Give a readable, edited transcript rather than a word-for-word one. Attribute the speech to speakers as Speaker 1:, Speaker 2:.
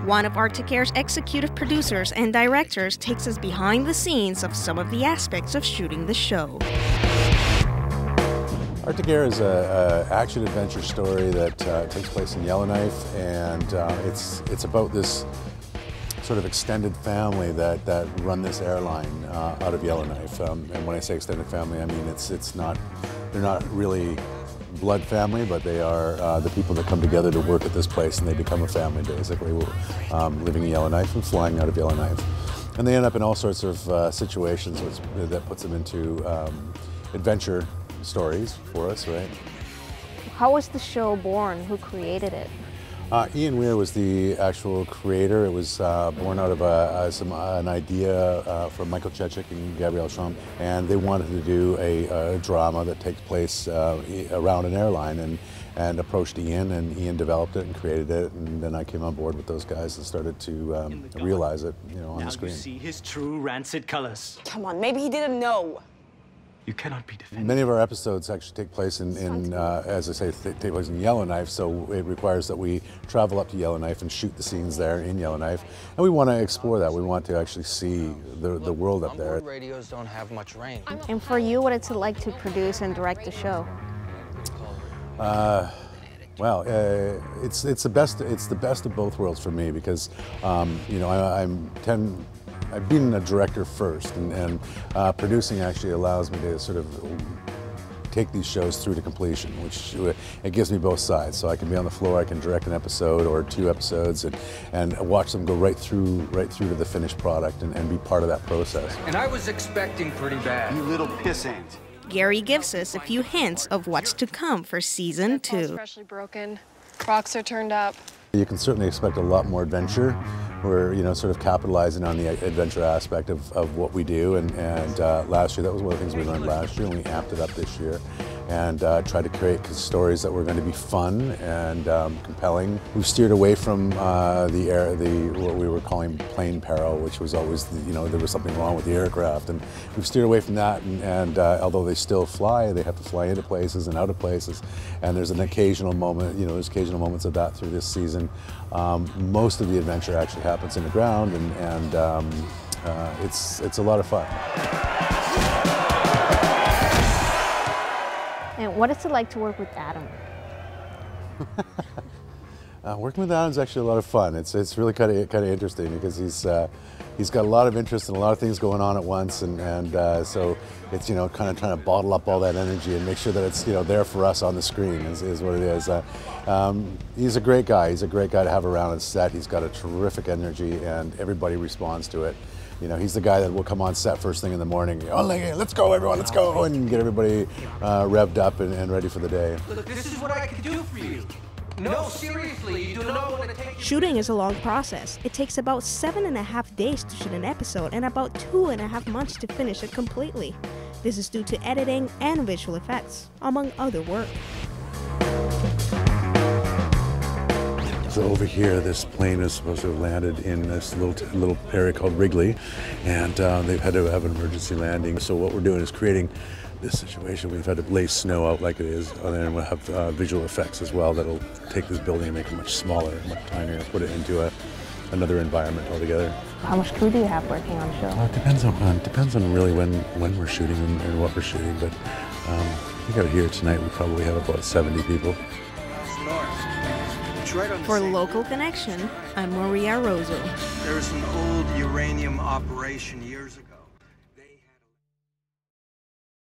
Speaker 1: One of Arctic Air's executive producers and directors takes us behind the scenes of some of the aspects of shooting the show.
Speaker 2: Arctic Air is an action-adventure story that takes place in Yellowknife, and it's about this sort of extended family that run this airline out of Yellowknife. And when I say extended family, I mean they're not really blood family, but they are the people that come together to work at this place, and they become a family basically, living in Yellowknife and flying out of Yellowknife. And they end up in all sorts of situations that puts them into adventure stories for us, right?
Speaker 3: How was the show born? Who created it?
Speaker 2: Ian Weir was the actual creator. It was born out of an idea from Michael Chechik and Gabrielle Schramm, and they wanted to do a drama that takes place around an airline, and approached Ian, and Ian developed it and created it, and then I came on board with those guys and started to realize it, on the screen.
Speaker 4: Now you see his true rancid colors.
Speaker 5: Come on, maybe he didn't know.
Speaker 4: You cannot be defended.
Speaker 2: Many of our episodes actually take place as I say, take place in Yellowknife, so it requires that we travel up to Yellowknife and shoot the scenes there in Yellowknife. And we want to explore that. We want to actually see the world up there.
Speaker 6: Radios don't have much range.
Speaker 3: And for you, what is it like to produce and direct the show?
Speaker 2: Well, it's the best of both worlds for me, because I've been a director first, and producing actually allows me to sort of take these shows through to completion, which it gives me both sides. So I can be on the floor, I can direct an episode or 2 episodes, and watch them go right through to the finished product, and be part of that process.
Speaker 6: And I was expecting pretty bad.
Speaker 7: You little pissant.
Speaker 1: Gary gives us a few hints of what's to come for season 2.
Speaker 8: Freshly broken, rocks are turned up.
Speaker 2: You can certainly expect a lot more adventure. We're sort of capitalizing on the adventure aspect of what we do, and last year, that was one of the things we learned last year, and we amped it up this year, and tried to create stories that were going to be fun and compelling. We've steered away from what we were calling plane peril, which was always there was something wrong with the aircraft, and we've steered away from that. And although they still fly, they have to fly into places and out of places, and there's an occasional moment, there's occasional moments of that through this season. Most of the adventure actually happens in the ground, and it's a lot of fun.
Speaker 3: And what is it like to work with Adam?
Speaker 2: Working with Adam's actually a lot of fun. It's really kind of interesting, because he's got a lot of interest and a lot of things going on at once, and so it's kind of trying to bottle up all that energy and make sure that it's there for us on the screen is what it is. He's a great guy. He's a great guy to have around on set. He's got a terrific energy, and everybody responds to it. He's the guy that will come on set first thing in the morning. Oh, let's go, everyone, let's go, and get everybody revved up and ready for the day.
Speaker 6: Look, this is what I can do for you. No, seriously, you do not want to take...
Speaker 1: Shooting is a long process. It takes about 7.5 days to shoot an episode and about 2.5 months to finish it completely. This is due to editing and visual effects, among other work.
Speaker 2: So over here, this plane is supposed to have landed in this little area called Wrigley, and they've had to have an emergency landing. So what we're doing is creating this situation. We've had to lay snow out like it is, and then we'll have visual effects as well that'll take this building and make it much smaller, much tinier, put it into another environment altogether.
Speaker 3: How much crew do you have working on the show?
Speaker 2: Well, it depends on really when we're shooting and what we're shooting. But I think out here tonight we probably have about 70 people.
Speaker 1: For Local Connection, I'm Maria Rozo.
Speaker 7: There was an old uranium operation years ago.